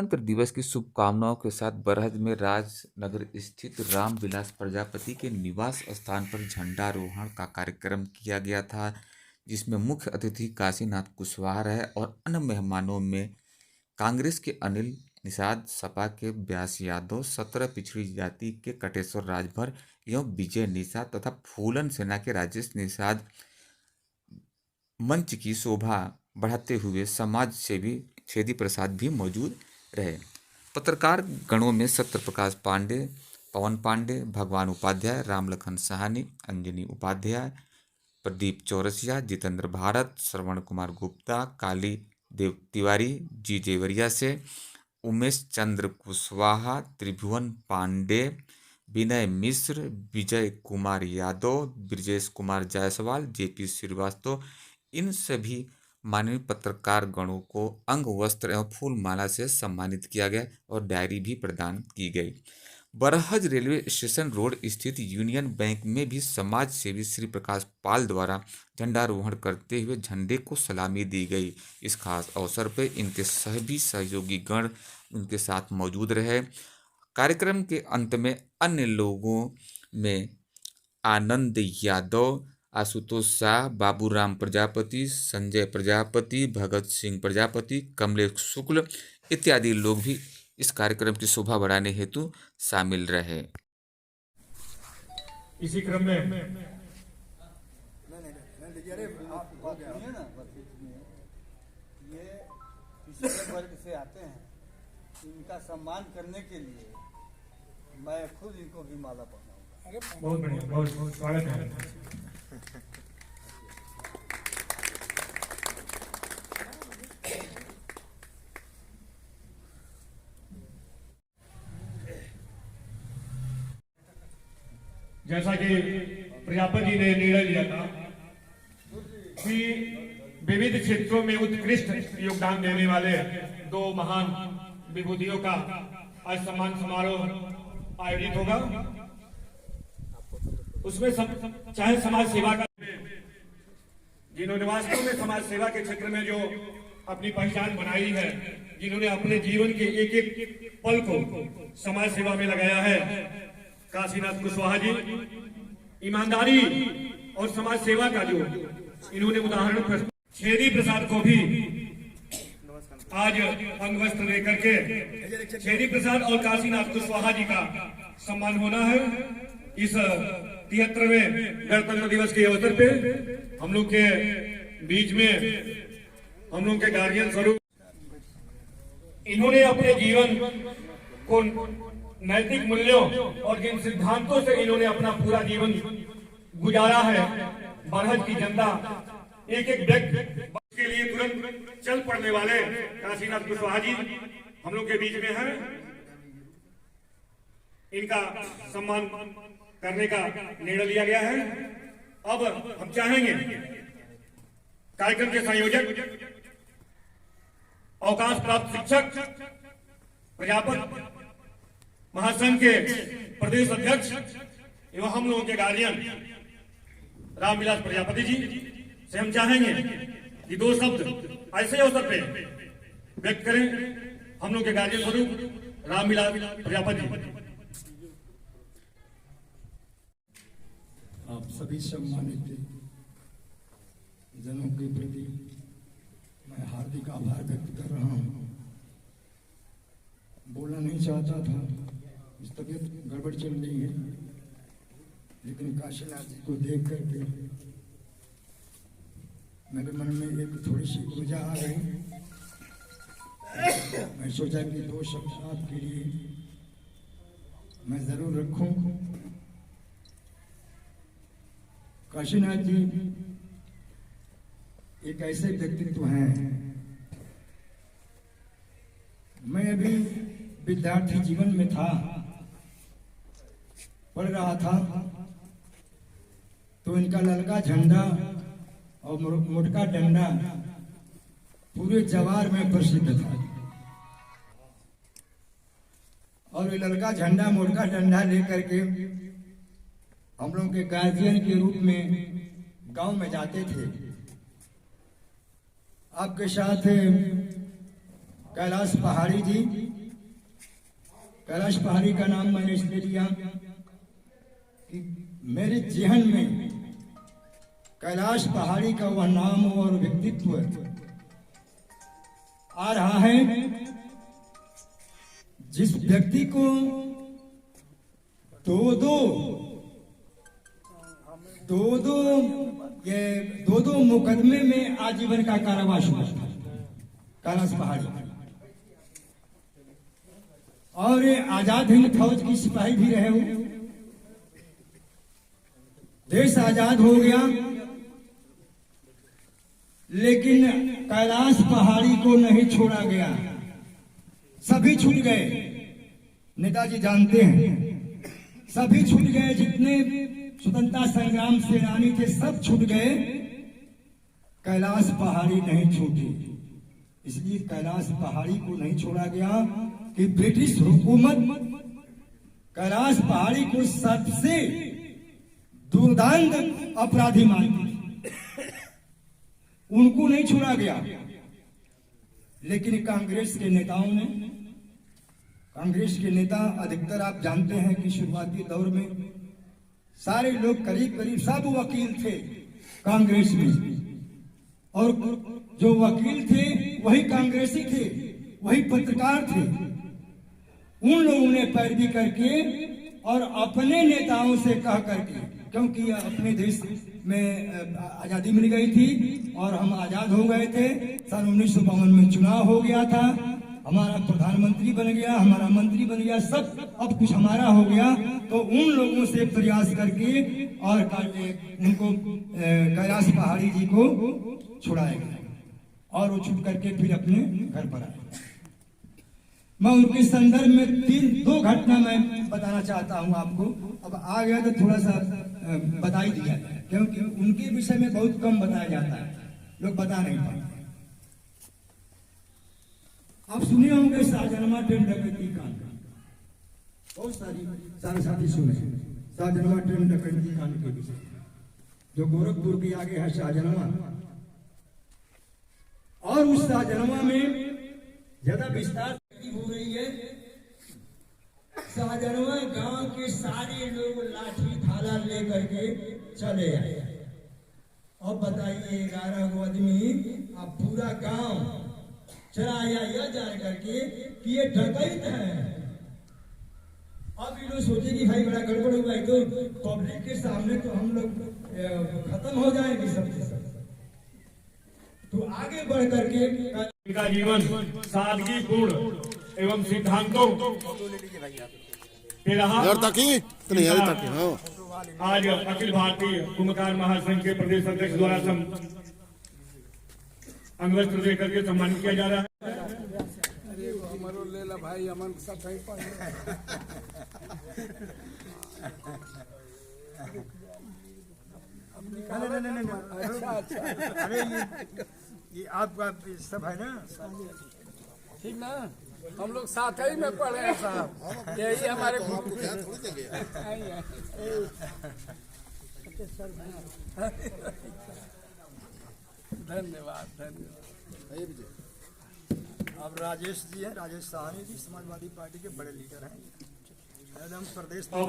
गणतंत्र दिवस की शुभकामनाओं के साथ बरहज में राजनगर स्थित रामविलास प्रजापति के निवास स्थान पर झंडारोहण का कार्यक्रम किया गया था, जिसमें मुख्य अतिथि काशीनाथ कुशवाहा रहे और अन्य मेहमानों में कांग्रेस के अनिल निषाद, सपा के व्यास यादव, 17 पिछड़ी जाति के कटेश्वर राजभर एवं विजय निषाद तथा फूलन सेना के राजेश निषाद मंच की शोभा बढ़ाते हुए समाज सेवी छेदी प्रसाद भी मौजूद रहे। पत्रकार गणों में सत्यप्रकाश पांडे, पवन पांडे, भगवान उपाध्याय, रामलखन सहानी, अंजनी उपाध्याय, प्रदीप चौरसिया, जितेंद्र भारत, श्रवण कुमार गुप्ता, काली देव तिवारी, जी जेवरिया से, उमेश चंद्र कुशवाहा, त्रिभुवन पांडे, विनय मिश्र, विजय कुमार यादव, ब्रजेश कुमार जायसवाल, जेपी श्रीवास्तव, इन सभी माननीय पत्रकार गणों को अंग वस्त्र एवं फूल माला से सम्मानित किया गया और डायरी भी प्रदान की गई। बरहज रेलवे स्टेशन रोड स्थित यूनियन बैंक में भी समाज सेवी श्री प्रकाश पाल द्वारा झंडारोहण करते हुए झंडे को सलामी दी गई। इस खास अवसर पर इनके सभी सहयोगी गण उनके साथ मौजूद रहे। कार्यक्रम के अंत में अन्य लोगों में आनंद यादव, आशुतोष शाह, बाबूराम प्रजापति, संजय प्रजापति, भगत सिंह प्रजापति, कमलेश शुक्ल इत्यादि लोग भी इस कार्यक्रम की शोभा बढ़ाने हेतु शामिल रहे। इसी क्रम में ये पिछड़े वर्ग से आते हैं, इनका सम्मान करने के लिए मैं खुद इनको भी माला पहनाऊंगा। बहुत बढ़िया, बहुत बहुत स्वागत है। जैसा कि प्रजापति जी ने निर्णय लिया था कि विविध क्षेत्रों में उत्कृष्ट योगदान देने वाले दो महान विभूतियों का आज सम्मान समारोह आयोजित होगा। उसमें चाहे समाज सेवा का, जिन्होंने वास्तव में समाज सेवा के क्षेत्र में जो अपनी पहचान बनाई है, जिन्होंने अपने जीवन के एक एक पल को समाज सेवा में लगाया है, काशीनाथ कुशवाहा जी ईमानदारी और समाज सेवा का जो इन्होंने उदाहरण छेदी प्रसाद को भी आज अंग वस्त्र देकर के छेदी प्रसाद और काशीनाथ कुशवाहा जी का सम्मान होना है। इस 73वें गणतंत्र दिवस के अवसर पे हम लोग के बीच में हम लोग के गार्जियन स्वरूप इन्होंने अपने जीवन को नैतिक मूल्यों और जिन सिद्धांतों से इन्होंने अपना पूरा जीवन गुजारा है, बरहज की जनता एक एक व्यक्ति के लिए तुरंत चल पड़ने वाले काशीनाथ कुशवाहा जी हम लोग के बीच में हैं। इनका सम्मान करने का निर्णय लिया गया है। अब हम चाहेंगे कार्यक्रम के संयोजक, अवकाश प्राप्त शिक्षक, प्रजापति महासंघ के प्रदेश अध्यक्ष एवं हम लोगों के गार्जियन रामविलास प्रजापति जी से हम चाहेंगे कि दो शब्द ऐसे अवसर पे व्यक्त करें। हम लोग के गार्जियन स्वरूप रामविलास प्रजापति। आप सभी सम्मानित जनों के प्रति मैं हार्दिक आभार व्यक्त कर रहा हूँ। बोलना नहीं चाहता था, इस तबीयत गड़बड़ चल रही है, लेकिन काशीनाथ जी को देख करके मेरे मन में एक थोड़ी सी ऊर्जा आ गई। मैं सोचा कि दो शब्द आपके लिए मैं जरूर रखूं। काशीनाथ जी एक ऐसे व्यक्तित्व हैं। मैं अभी विद्यार्थी जीवन में था, पढ़ रहा था, तो इनका ललका झंडा और मोटका डंडा पूरे जवार में प्रसिद्ध था। और ललका झंडा मोटका डंडा लेकर के हम लोग के गार्जियन के रूप में गांव में जाते थे। आपके साथ कैलाश पहाड़ी जी। कैलाश पहाड़ी का नाम मैंने इसलिए लिया कि मेरे जहन में कैलाश पहाड़ी का वह नाम और व्यक्तित्व आ रहा है जिस व्यक्ति को दो मुकदमे में आजीवन का कारावास हुआ था कैलाश पहाड़ी, और आजाद हिंद फौज की सिपाही भी रहे हो। देश आजाद हो गया, लेकिन कैलाश पहाड़ी को नहीं छोड़ा गया। सभी छूट गए, नेताजी जानते हैं, सभी छूट गए। जितने स्वतंत्रता संग्राम सेनानी थे सब छूट गए, कैलाश पहाड़ी नहीं छूटी। इसलिए कैलाश पहाड़ी को नहीं छोड़ा गया कि ब्रिटिश हुकूमत कैलाश पहाड़ी को सबसे दुर्दांत अपराधी मानती, उनको नहीं छोड़ा गया। लेकिन कांग्रेस के नेताओं ने, कांग्रेस के नेता अधिकतर आप जानते हैं कि शुरुआती दौर में सारे लोग करीब करीब सब वकील थे कांग्रेस में, और जो वकील थे वही कांग्रेसी थे, वही पत्रकार थे। उन लोगों ने पैरवी करके और अपने नेताओं से कह करके, क्योंकि अपने देश में आजादी मिल गई थी और हम आजाद हो गए थे। सन 1952 में चुनाव हो गया था, हमारा प्रधानमंत्री बन गया, हमारा मंत्री बन गया, सब अब कुछ हमारा हो गया। तो उन लोगों से प्रयास करके और उनको कैलाश पहाड़ी जी को छुड़ाया गया और वो छूट करके फिर अपने घर पर आए। मैं उनके संदर्भ में दो घटना मैं बताना चाहता हूं आपको। अब आ गया तो थोड़ा सा बता ही दिया जाए, क्योंकि उनके विषय में बहुत कम बताया जाता है, लोग बता नहीं पाते। आप सुने होंगे शाहजहां ट्रेन डकैती कांड, बहुत सारे साथी सुने शाहजहां ट्रेन डकैती कांड के विषय, जो गोरखपुर के आगे है शाहजहां। और उस शाहजहां में ज्यादा विस्तार हो रही है। शाहजहां गांव के सारे लोग लाठी भाला लेकर के चले आए। अब बताइए 11 गो आदमी, अब पूरा गांव चलाया यह जान करके कि ये डकैत है। अब ये लोग सोचे कि भाई बड़ा गड़बड़ हुआ है, तो पब्लिक के सामने तो हम लोग खत्म हो जाएंगे सबके सब। तो आगे बढ़ करके इनका जीवन सादगीपूर्ण एवं सिद्धांतों पे रहा। आज अखिल भारतीय कुम्भकार महासंघ के प्रदेश अध्यक्ष द्वारा अंगवस्त्र देकर के सम्मानित किया जा रहा है। भाई अमन सब अच्छा, अरे ये आपका सब है ना, ठीक ना, हम लोग साथ ही में पढ़े हैं साहब, यही हमारे धन्यवाद धन्यवाद। अब राजेश जी हैं, राजेश साहनी जी समाजवादी पार्टी के बड़े लीडर हैं, एकदम प्रदेश। अब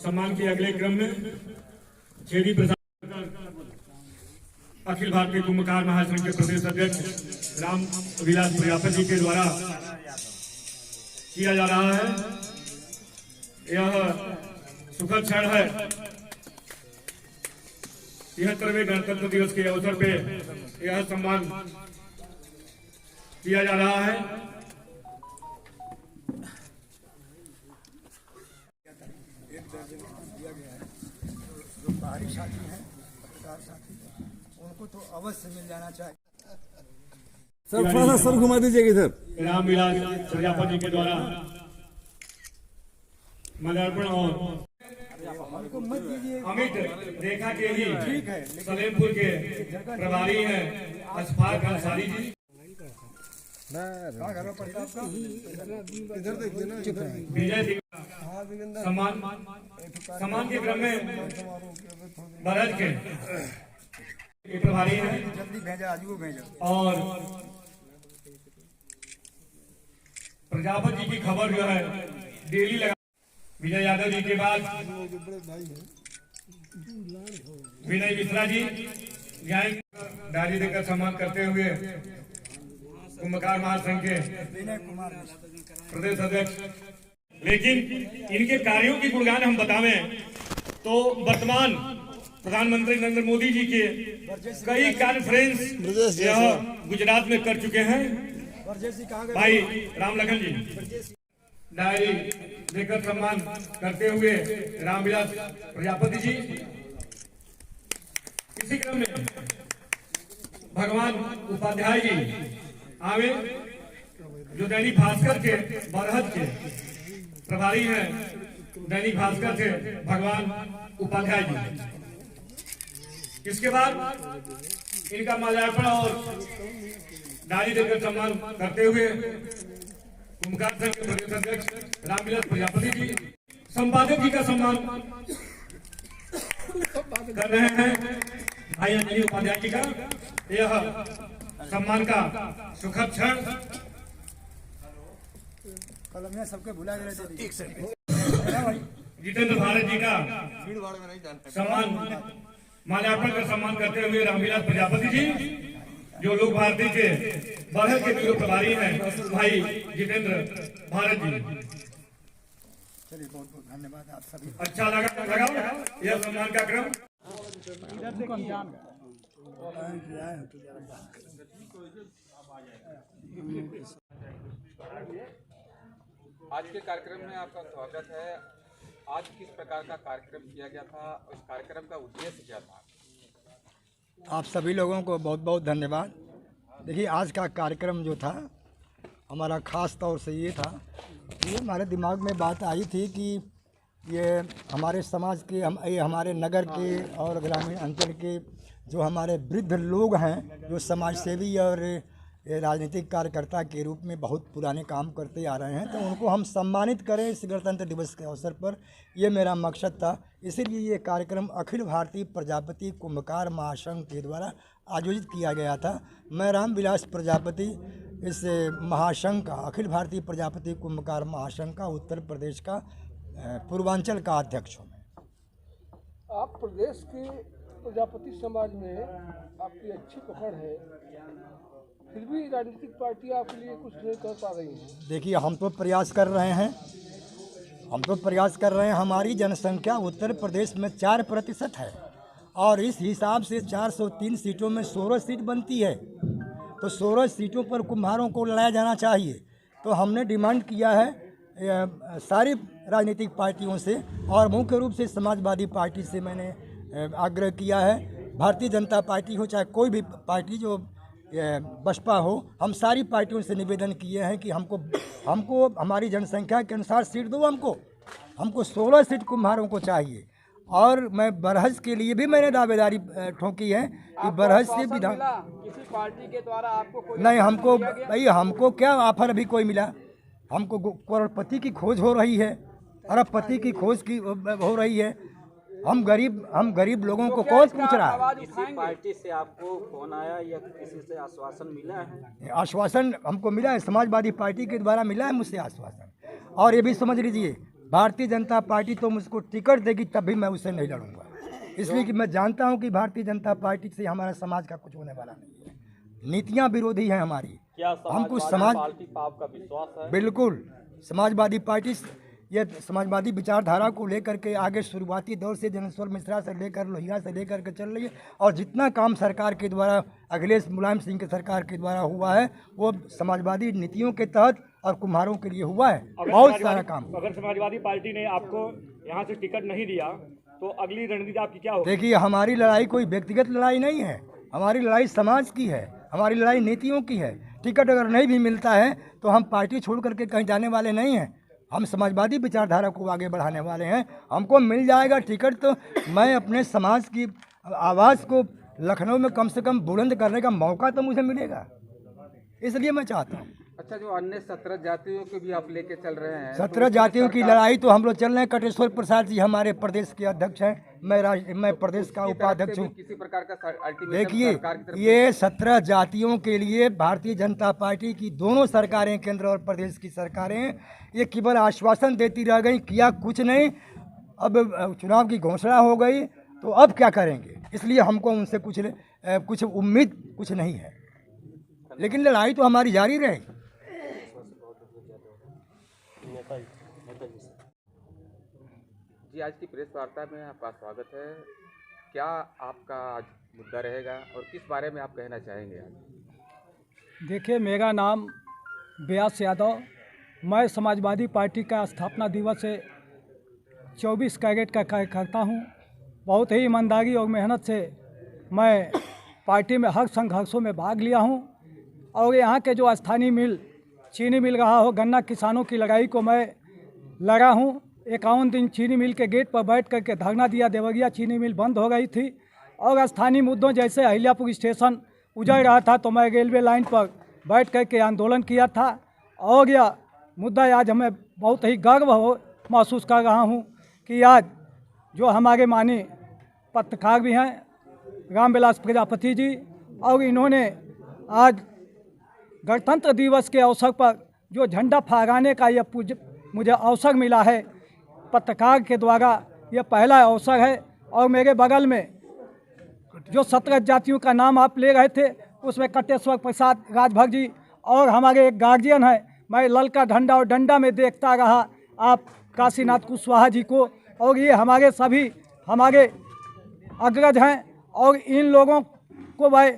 सम्मान के अगले क्रम में छेदी प्रसाद अखिल भारतीय कुम्भकार महासंघ के प्रदेश अध्यक्ष राम विलास प्रजापति जी के द्वारा किया जा रहा है। यह सुखद क्षण है। 73वें गणतंत्र दिवस के अवसर पे यह सम्मान किया जा रहा है। जो बाहरी साथी हैं, पत्रकार साथी, उनको तो अवश्य मिल जाना चाहिए। सर थोड़ा सा सर घुमा दीजिएगा इधर। राम विलास प्रजापति के द्वारा मदार्पण और अमित रेखा के ही सलेमपुर के प्रभारी हैं अशफाक अंसारी जी। विजय सम्मान के क्रम में भरत के प्रभारी हैं जल्दी भेजा, आज वो भेजा। और प्रजापति जी की खबर जो है डेली लगा। विजय यादव जी के बाद विनय मिश्रा जी यहाँ डायरी देकर सम्मान करते हुए कुंभकार महासंघ के प्रदेश अध्यक्ष। लेकिन इनके कार्यों की गुणगान हम बतावें तो वर्तमान प्रधानमंत्री नरेंद्र मोदी जी के कई कॉन्फ्रेंस यह गुजरात में कर चुके हैं। भाई रामलखन जी डायरी देकर सम्मान करते हुए रामविलास प्रजापति जी। इसी क्रम में भगवान उपाध्याय जी आवे जो दैनिक भास्कर के बरहत के प्रभारी हैं। दैनिक भास्कर से भगवान उपाध्याय जी। इसके बाद इनका माल्यार्पण और डायरी देकर सम्मान करते हुए कुंभकार संघ के प्रदेश अध्यक्ष रामविलास प्रजापति जी संपादक जी का सम्मान कर रहे हैं। भाई अंजलि उपाध्याय जी का यह सम्मान का सुखद क्षण। सबके भुला जितेंद्र भारत जी का सम्मान माल्यार्पण कर सम्मान करते हुए रामविलास प्रजापति जी जो लोक भारती के बरहत के ब्यूरो प्रभारी हैं। भाई जितेंद्र भारत जी। चलिए बहुत बहुत धन्यवाद आप सभी। अच्छा लगा यह सम्मान का क्रम। आज के कार्यक्रम में आपका स्वागत है। आज किस प्रकार का कार्यक्रम किया गया था, इस कार्यक्रम का उद्देश्य क्या था? आप सभी लोगों को बहुत बहुत धन्यवाद। देखिए आज का कार्यक्रम जो था हमारा ख़ास तौर से ये था, ये हमारे दिमाग में बात आई थी कि ये हमारे समाज के ये हमारे नगर के और ग्रामीण अंचल के जो हमारे वृद्ध लोग हैं जो समाज सेवी और राजनीतिक कार्यकर्ता के रूप में बहुत पुराने काम करते आ रहे हैं, तो उनको हम सम्मानित करें इस गणतंत्र दिवस के अवसर पर। ये मेरा मकसद था। इसीलिए ये कार्यक्रम अखिल भारतीय प्रजापति कुंभकार महासंघ के द्वारा आयोजित किया गया था। मैं रामविलास प्रजापति इस महासंघ का अखिल भारतीय प्रजापति कुंभकार महासंघ का उत्तर प्रदेश का पूर्वांचल का अध्यक्ष हूँ। आप प्रदेश के प्रजापति समाज में आपकी अच्छी पकड़ है, फिर भी राजनीतिक पार्टियां आपके लिए कुछ नहीं कर पा रही हैं। देखिए हम तो प्रयास कर रहे हैं। हमारी जनसंख्या उत्तर प्रदेश में 4% है और इस हिसाब से 403 सीटों में 16 सीट बनती है, तो 16 सीटों पर कुम्हारों को लड़ाया जाना चाहिए। तो हमने डिमांड किया है सारी राजनीतिक पार्टियों से और मुख्य रूप से समाजवादी पार्टी से मैंने आग्रह किया है। भारतीय जनता पार्टी हो चाहे कोई भी पार्टी जो बसपा हो, हम सारी पार्टियों से निवेदन किए हैं कि हमको हमारी जनसंख्या के अनुसार सीट दो। हमको 16 सीट कुम्हारों को चाहिए। और मैं बरहज के लिए भी मैंने दावेदारी ठोकी है कि बरहज से विधान किसी पार्टी के द्वारा आपको कोई नहीं, हमको क्या ऑफर अभी कोई मिला। हमको करोड़पति की खोज हो रही है, अरबपति की खोज की हो रही है। हम गरीब लोगों को कौन पूछ रहा है? किसी पार्टी से आपको फोन आया या किसी से आश्वासन मिला है? आश्वासन हमको मिला है, समाजवादी पार्टी के द्वारा मिला है मुझसे आश्वासन। और ये भी समझ लीजिए भारतीय जनता पार्टी तो मुझको टिकट देगी तब भी मैं उससे नहीं लड़ूंगा, इसलिए कि मैं जानता हूं कि भारतीय जनता पार्टी से हमारा समाज का कुछ होने वाला नहीं है। नीतियां विरोधी हैं हमारी। हमको समाज पार्टी पर आपका विश्वास है? बिल्कुल। समाजवादी पार्टी ये समाजवादी विचारधारा को लेकर के आगे शुरुआती दौर से जनेश्वर मिश्रा से लेकर लोहिया से लेकर के चल रही है। और जितना काम सरकार के द्वारा अखिलेश मुलायम सिंह के सरकार के द्वारा हुआ है वो समाजवादी नीतियों के तहत और कुम्हारों के लिए हुआ है। बहुत सारा काम। अगर समाजवादी पार्टी ने आपको यहाँ से टिकट नहीं दिया तो अगली रणनीति आपकी क्या होगी? देखिए हमारी लड़ाई कोई व्यक्तिगत लड़ाई नहीं है, हमारी लड़ाई समाज की है, हमारी लड़ाई नीतियों की है। टिकट अगर नहीं भी मिलता है तो हम पार्टी छोड़ करके कहीं जाने वाले नहीं हैं। हम समाजवादी विचारधारा को आगे बढ़ाने वाले हैं। हमको मिल जाएगा टिकट तो मैं अपने समाज की आवाज़ को लखनऊ में कम से कम बुलंद करने का मौका तो मुझे मिलेगा, इसलिए मैं चाहता हूँ। अच्छा, जो अन्य 17 जातियों को भी आप लेके चल रहे हैं, 17 जातियों की लड़ाई तो हम लोग चल रहे हैं। कटेश्वर प्रसाद जी हमारे प्रदेश के अध्यक्ष हैं, मैं प्रदेश का उपाध्यक्ष हूँ। किसी प्रकार का अल्टीमेटम देखिए, सरकार की तरफ ये 17 जातियों के लिए भारतीय जनता पार्टी की दोनों सरकारें, केंद्र और प्रदेश की सरकारें, ये केवल आश्वासन देती रह गई, किया कुछ नहीं। अब चुनाव की घोषणा हो गई तो अब क्या करेंगे, इसलिए हमको उनसे कुछ उम्मीद कुछ नहीं है, लेकिन लड़ाई तो हमारी जारी रहेगी। जी, आज की प्रेस वार्ता में आपका स्वागत है। क्या आपका आज मुद्दा रहेगा और किस बारे में आप कहना चाहेंगे आज? देखिए, मेरा नाम व्यास यादव, मैं समाजवादी पार्टी का स्थापना दिवस से 24 कैरेट का कार्यकर्ता हूँ। बहुत ही ईमानदारी और मेहनत से मैं पार्टी में हर संघर्षों में भाग लिया हूँ और यहाँ के जो स्थानीय मिल, चीनी मिल रहा हो, गन्ना किसानों की लड़ाई को मैं लड़ा हूँ। 51 दिन चीनी मिल के गेट पर बैठ करके धरना दिया। देवरिया चीनी मिल बंद हो गई थी और स्थानीय मुद्दों जैसे अहिल्यापुर स्टेशन उजड़ रहा था तो मैं रेलवे लाइन पर बैठ करके आंदोलन किया था। और यह मुद्दा आज हमें बहुत ही गर्व महसूस कर रहा हूँ कि आज जो हमारे माननीय पत्रकार भी हैं रामविलास प्रजापति जी, और इन्होंने आज गणतंत्र दिवस के अवसर पर जो झंडा फहराने का यह मुझे अवसर मिला है पत्रकार के द्वारा, यह पहला अवसर है। और मेरे बगल में जो 17 जातियों का नाम आप ले रहे थे उसमें कटेश्वर प्रसाद राजभर जी और हमारे एक गार्जियन है, मैं ललका झंडा और डंडा में देखता रहा आप काशीनाथ कुशवाहा जी को, और ये हमारे सभी हमारे अग्रज हैं और इन लोगों को भाई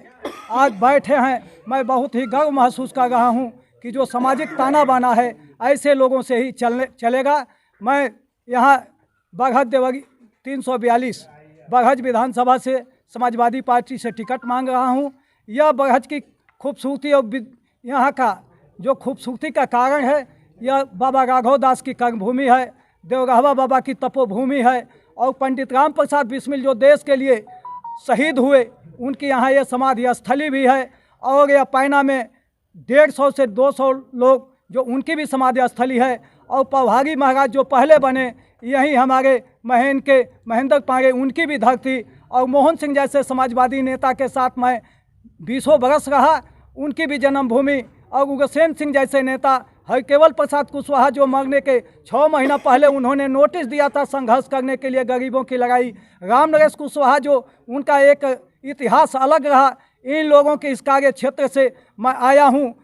आज बैठे हैं। मैं बहुत ही गर्व महसूस कर रहा हूँ कि जो सामाजिक ताना बाना है ऐसे लोगों से ही चलेगा। मैं यहाँ बरहज देवरी 342 बरहज विधानसभा से समाजवादी पार्टी से टिकट मांग रहा हूँ। यह बरहज की खूबसूरती और यहाँ का जो खूबसूरती का कारण है, यह बाबा राघव दास की कर्मभूमि है, देवगहवा बाबा की तपोभूमि है और पंडित राम प्रसाद बिस्मिल जो देश के लिए शहीद हुए उनकी यहाँ ये समाधि स्थली भी है। और यह पैना में 150 से 200 लोग जो उनकी भी समाधि स्थली है। और पौहारी महाराज जो पहले बने यही हमारे महेंद्र पांडे उनकी भी धरती, और मोहन सिंह जैसे समाजवादी नेता के साथ मैं 20 बरस रहा, उनकी भी जन्मभूमि। और उग्रसेन सिंह जैसे नेता, हरकेवल प्रसाद कुशवाहा जो मरने के 6 महीना पहले उन्होंने नोटिस दिया था संघर्ष करने के लिए गरीबों की लड़ाई, राम नरेश कुशवाहा जो उनका एक इतिहास अलग रहा। इन लोगों के इस कार्य क्षेत्र से मैं आया हूँ,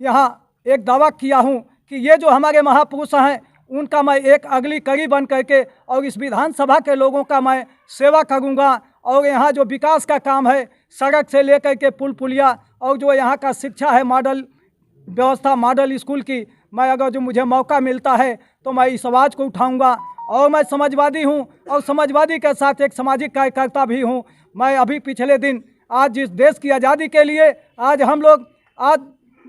यहाँ एक दावा किया हूँ कि ये जो हमारे महापुरुष हैं उनका मैं एक अगली कड़ी बन करके और इस विधानसभा के लोगों का मैं सेवा करूँगा। और यहाँ जो विकास का काम है, सड़क से लेकर के पुल पुलिया, और जो यहाँ का शिक्षा है मॉडल व्यवस्था, मॉडल स्कूल की, मैं अगर जो मुझे मौका मिलता है तो मैं इस आवाज़ को उठाऊँगा। और मैं समाजवादी हूँ और समाजवादी के साथ एक सामाजिक कार्यकर्ता भी हूँ। मैं अभी पिछले दिन आज जिस देश की आज़ादी के लिए आज हम लोग आज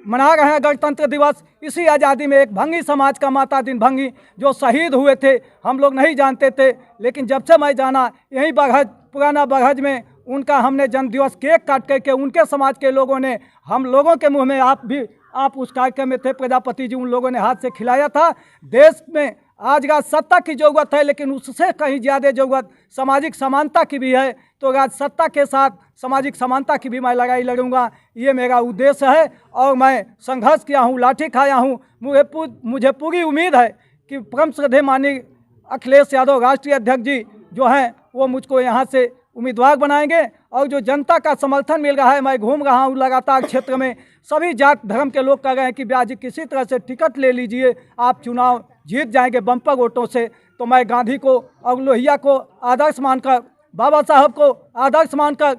मना रहे हैं गणतंत्र दिवस, इसी आज़ादी में एक भंगी समाज का माता दिन भंगी जो शहीद हुए थे हम लोग नहीं जानते थे, लेकिन जब से मैं जाना यहीं बरहज पुराना बरहज में उनका हमने जन्मदिवस केक काट करके उनके समाज के लोगों ने हम लोगों के मुंह में आप उस कार्यक्रम में थे, प्रजापति जी, उन लोगों ने हाथ से खिलाया था। देश में आज राज सत्ता की ज़रूरत है, लेकिन उससे कहीं ज़्यादा ज़रूरत सामाजिक समानता की भी है। तो राज सत्ता के साथ सामाजिक समानता की भी मैं लड़ाई लड़ूंगा, ये मेरा उद्देश्य है। और मैं संघर्ष किया हूँ, लाठी खाया हूँ। मुझे पूरी उम्मीद है कि परम श्रद्धेय माननीय अखिलेश यादव राष्ट्रीय अध्यक्ष जी जो हैं वो मुझको यहाँ से उम्मीदवार बनाएंगे। और जो जनता का समर्थन मिल रहा है, मैं घूम रहा हूँ लगातार क्षेत्र में, सभी जात धर्म के लोग कह रहे हैं कि ब्यास जी किसी तरह से टिकट ले लीजिए, आप चुनाव जीत जाएंगे बम्पर वोटों से। तो मैं गांधी को और लोहिया को आदर्श मानकर, बाबा साहब को आदर्श मानकर,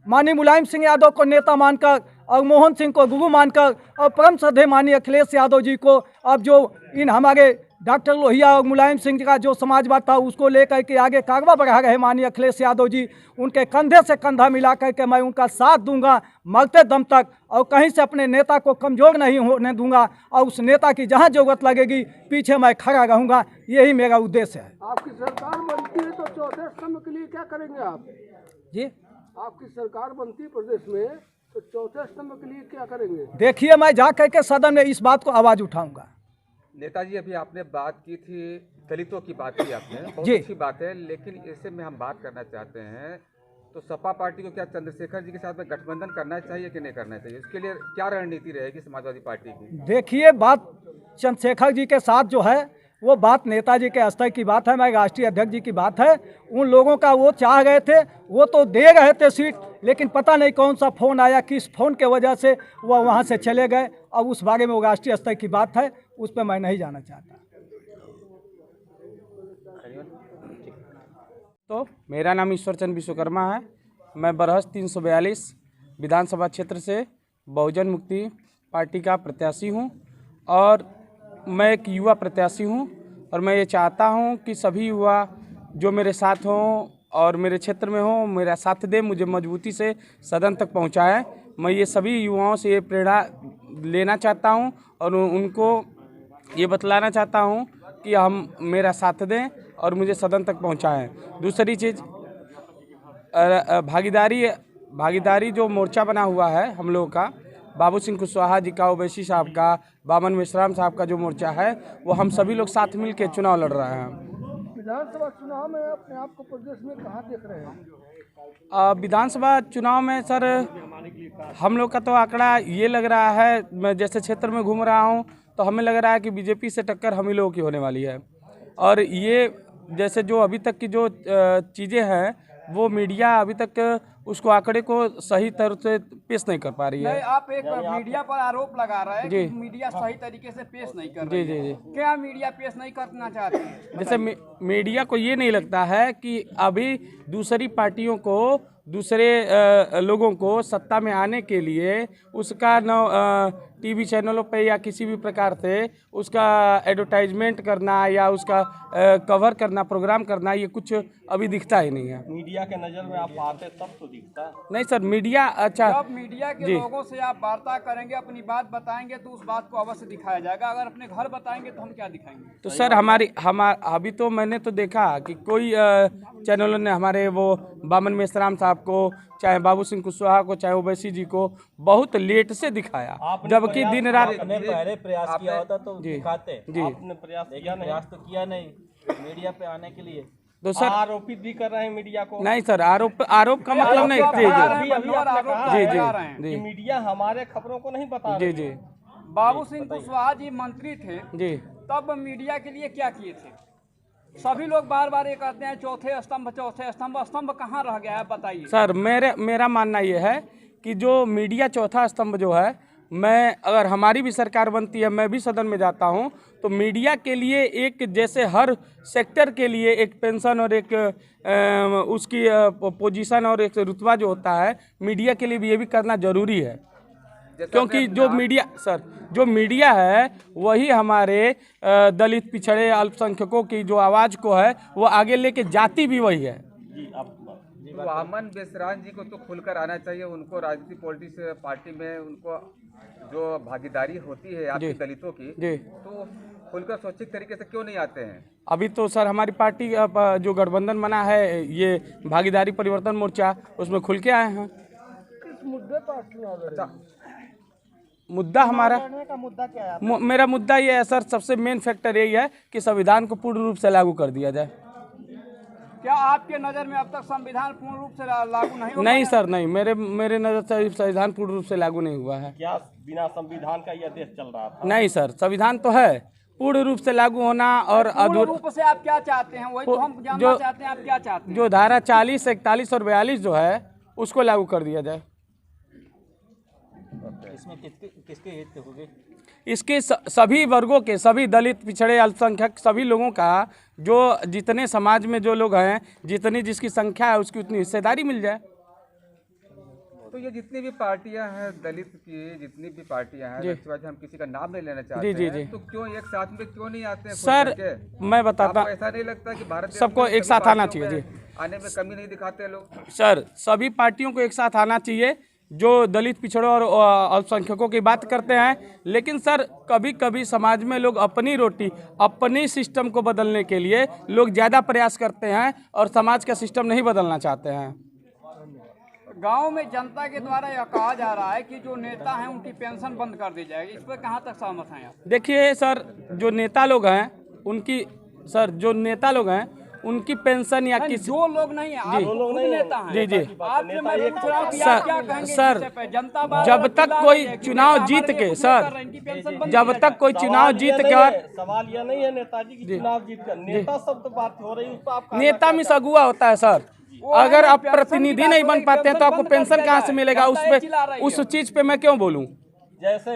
माननीय मुलायम सिंह यादव को नेता मानकर और मोहन सिंह को गुरु मानकर और परम श्रद्धेय माननीय अखिलेश यादव जी को, अब जो इन हमारे डॉक्टर लोहिया और मुलायम सिंह का जो समाजवाद था उसको लेकर के आगे कागवा बढ़ा रहे माननीय अखिलेश यादव जी, उनके कंधे से कंधा मिला करके मैं उनका साथ दूंगा मरते दम तक। और कहीं से अपने नेता को कमज़ोर नहीं होने दूंगा और उस नेता की जहां जरूरत लगेगी पीछे मैं खड़ा रहूंगा, यही मेरा उद्देश्य है। आपकी सरकार बनती है तो चौथे स्तंभ के लिए क्या करेंगे आप? जी, आपकी सरकार बनती है प्रदेश में तो चौथे स्तंभ के लिए क्या करेंगे? देखिए, मैं जा करके सदन में इस बात को आवाज़ उठाऊंगा। नेताजी, अभी आपने बात की थी, दलितों की बात की आपने, बहुत जी। अच्छी बात है, लेकिन ऐसे में हम बात करना चाहते हैं तो सपा पार्टी को क्या चंद्रशेखर जी के साथ में गठबंधन करना चाहिए कि नहीं करना चाहिए? इसके लिए क्या रणनीति रहेगी समाजवादी पार्टी की? देखिए, बात चंद्रशेखर जी के साथ जो है वो बात नेताजी के स्तर की बात है, मैं राष्ट्रीय अध्यक्ष जी की बात है। उन लोगों का वो चाह गए थे, वो तो दे रहे थे सीट, लेकिन पता नहीं कौन सा फ़ोन आया, किस फ़ोन के वजह से वह वहाँ से चले गए। अब उस बारे में वो राष्ट्रीय स्तर की बात है, उस पर मैं नहीं जाना चाहता। तो मेरा नाम ईश्वर चंद विश्वकर्मा है। मैं बरहस 342 विधानसभा क्षेत्र से बहुजन मुक्ति पार्टी का प्रत्याशी हूं और मैं एक युवा प्रत्याशी हूं और मैं ये चाहता हूं कि सभी युवा जो मेरे साथ हों और मेरे क्षेत्र में हों, मेरा साथ दें, मुझे मजबूती से सदन तक पहुंचाएं। मैं ये सभी युवाओं से ये प्रेरणा लेना चाहता हूं और उनको ये बतलाना चाहता हूं कि हम मेरा साथ दें और मुझे सदन तक पहुंचाएं। दूसरी चीज़, भागीदारी जो मोर्चा बना हुआ है हम लोगों का, बाबू सिंह कुशवाहा जी का, ओवैसी साहब का, बामन मेश्राम साहब का जो मोर्चा है, वो हम सभी लोग साथ मिल के चुनाव लड़ रहे हैं। विधानसभा चुनाव में अपने आप को प्रदेश में कहाँ देख रहे हैं? विधानसभा चुनाव में सर हम लोग का तो आंकड़ा ये लग रहा है, मैं जैसे क्षेत्र में घूम रहा हूँ तो हमें लग रहा है कि बीजेपी से टक्कर हम ही लोगों की होने वाली है। और ये जैसे जो अभी तक की जो चीज़ें हैं वो मीडिया अभी तक उसको आंकड़े को सही तरह से पेश नहीं कर पा रही है। नहीं, आप एक मीडिया पर आरोप लगा रहे हैं कि मीडिया सही तरीके से पेश नहीं कर रही है। जी। क्या मीडिया पेश नहीं करना चाहती है? जैसे मीडिया को ये नहीं लगता है कि अभी दूसरी पार्टियों को, दूसरे लोगों को सत्ता में आने के लिए उसका टीवी चैनलों पे या किसी भी प्रकार से उसका एडवर्टाइजमेंट करना या उसका कवर करना, प्रोग्राम करना, ये कुछ अभी दिखता ही नहीं है। मीडिया के नज़र में आप आते तब तो दिखता है। नहीं सर, मीडिया अच्छा, जब मीडिया के लोगों से आप वार्ता करेंगे, अपनी बात बताएंगे तो उस बात को अवश्य दिखाया जाएगा। अगर अपने घर बताएंगे तो हम क्या दिखाएंगे? तो सर अभी तो मैंने तो देखा कि कोई चैनलों ने हमारे वो बामन मेश्राम साहब को, चाहे बाबू सिंह कुशवाहा को, चाहे ओवैसी जी को बहुत लेट से दिखाया, जबकि दिन रात आपने पहले प्रयास किया होता तो दिखाते। जी। आपने प्रयास तो किया नहीं मीडिया पे आने के लिए। तो सर आरोपित भी कर रहे हैं मीडिया को। नहीं सर, आरोप का मतलब नहीं। अभी आपने कहा जी कि मीडिया हमारे खबरों को नहीं बता रही। जी। बाबू सिंह कुशवाहा जी मंत्री थे जी। तब मीडिया के लिए क्या किए थे? सभी लोग बार बार ये कहते हैं चौथे स्तंभ कहाँ रह गया है, बताइए। सर मेरा मानना ये है कि जो मीडिया चौथा स्तंभ जो है, मैं अगर हमारी भी सरकार बनती है, मैं भी सदन में जाता हूं, तो मीडिया के लिए एक, जैसे हर सेक्टर के लिए एक पेंशन और एक उसकी पोजीशन और एक रुतबा जो होता है, मीडिया के लिए भी ये भी करना जरूरी है। क्योंकि जो मीडिया है वही हमारे दलित, पिछड़े, अल्पसंख्यकों की जो आवाज़ को है वो आगे लेके जाती भी वही है। तो बामन मेश्राम जी को तो खुलकर आना चाहिए, उनको राजनीतिक पॉलिटिक्स पार्टी में उनको जो भागीदारी होती है आपकी दलितों की, तो खुलकर स्वैच्छिक तरीके से क्यों नहीं आते हैं? अभी तो सर हमारी पार्टी जो गठबंधन बना है, ये भागीदारी परिवर्तन मोर्चा, उसमें खुल के आए हैं। किस मुद्दे पर चुनाव लड़ रहे हैं? मुद्दा हमारा, मुद्दा क्या है? मेरा मुद्दा ये है सर, सबसे मेन फैक्टर यही है कि संविधान को पूर्ण रूप से लागू कर दिया जाए। क्या आपके नज़र में अब तक संविधान पूर्ण रूप से लागू नहीं हुआ? नहीं सर, नहीं, मेरे नज़र से संविधान पूर्ण रूप से लागू नहीं हुआ है। क्या बिना संविधान का यह देश चल रहा था? नहीं सर, संविधान तो है, पूर्ण रूप से लागू होना और पूर्ण रूप से आप क्या चाहते हैं? वही तो हम जानना चाहते हैं, आप क्या चाहते हैं? जो धारा 40, 41 और 42 जो है उसको लागू कर दिया जाए। इसमें किसके हित होंगे? इसके सभी वर्गों के, सभी दलित, पिछड़े, अल्पसंख्यक, सभी लोगों का, जो जितने समाज में जो लोग हैं, जितनी जिसकी संख्या है उसकी उतनी हिस्सेदारी मिल जाए। तो ये जितनी भी पार्टियां हैं, दलित की जितनी भी पार्टियां हैं, हम किसी का नाम नहीं लेना चाहते हैं, तो क्यों एक साथ में क्यों नहीं आते हैं? सर मैं बताता, ऐसा नहीं लगता कि भारत सबको एक साथ आना चाहिए? जी, आने में कमी नहीं दिखाते लोग। सर सभी पार्टियों को एक साथ आना चाहिए जो दलित, पिछड़ों और अल्पसंख्यकों की बात करते हैं, लेकिन सर कभी कभी समाज में लोग अपनी रोटी, अपनी सिस्टम को बदलने के लिए लोग ज़्यादा प्रयास करते हैं और समाज का सिस्टम नहीं बदलना चाहते हैं। गांव में जनता के द्वारा यह कहा जा रहा है कि जो नेता हैं उनकी पेंशन बंद कर दी जाएगी, इस पर कहां तक सहमत हैं आप? देखिए सर, जो नेता लोग हैं उनकी पेंशन या किसी जो लोग नहीं है, आप खुद नेता हैं। जी जी आपसे मैं पूछ रहा हूं कि आप क्या कहेंगे सर, इस पे? जनता बार जब बार तक चिल्ला कोई रही है कि चुनाव नेता जीत हमारे के लिए सर, कुछ कर रहे हैं, इनकी पेंशन बंद जब की तक कोई चुनाव जीत के और सवाल यह नहीं है नेताजी की चुनाव जीत कर, नेता सब तो बात हो रही है, उस पर आप नेता में सगुआ होता है सर। अगर आप प्रतिनिधि नहीं बन पाते हैं तो आपको पेंशन कहाँ से मिलेगा? उस चीज पे मैं क्यों बोलूं? जैसे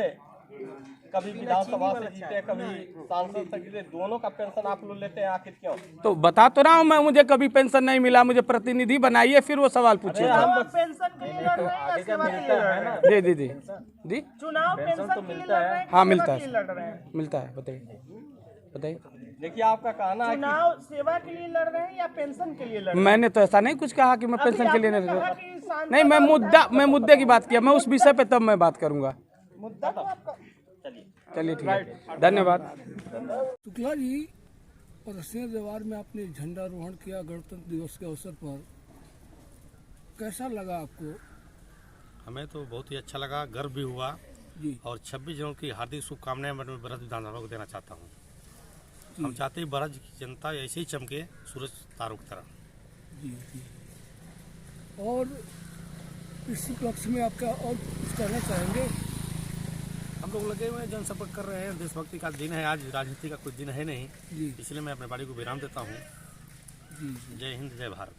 कभी विधानसभा से जीते, कभी सांसद से जीते, दोनों का पेंशन आप लोग लेते हैं, आखिर क्यों? तो बता तो रहा हूँ मैं, मुझे कभी पेंशन नहीं मिला, मुझे प्रतिनिधि बनाइए फिर वो सवाल पूछिए। पेंशन के लिए लड़ रहे हैं या सेवा के लिए लड़ रहे हैं? जी चुनाव पेंशन के लिए लड़ रहे हैं? हाँ मिलता सेवा के लिए लड़ रहे है, हैं? मिलता है। बताइए देखिए आपका कहना है चुनाव सेवा के लिए लड़ रहे हैं या पेंशन के लिए लड़ रहे हैं? मैंने तो ऐसा नहीं कुछ कहा कि मैं पेंशन के लिए आपने नहीं कहा लड़ कि सांसद नहीं, मैं मुद्दे की बात किया, मैं उस विषय पे तब मैं बात करूंगा। मुद्दा तो आपका चलिए ठीक है, धन्यवाद। शुक्ला जी, परसिया जवार में आपने झंडारोहण किया गणतंत्र दिवस के अवसर पर, कैसा लगा आपको? हमें तो बहुत ही अच्छा लगा, गर्व भी हुआ जी। और 26 जनवरी की हार्दिक शुभकामनाएं मैं बरहज विधानसभा को देना चाहता हूँ। हम चाहते हैं बरहज की जनता ऐसे ही चमके सूरज तारों की तरह। जी जी। और इसी पक्ष में आपका और कुछ कहना चाहेंगे? हम लोग लगे हुए हैं, जनसंपर्क कर रहे हैं, देशभक्ति का दिन है आज, राजनीति का कोई दिन है नहीं, जी इसलिए मैं अपने बाड़ी को विराम देता हूँ। जी। जय हिंद, जय भारत।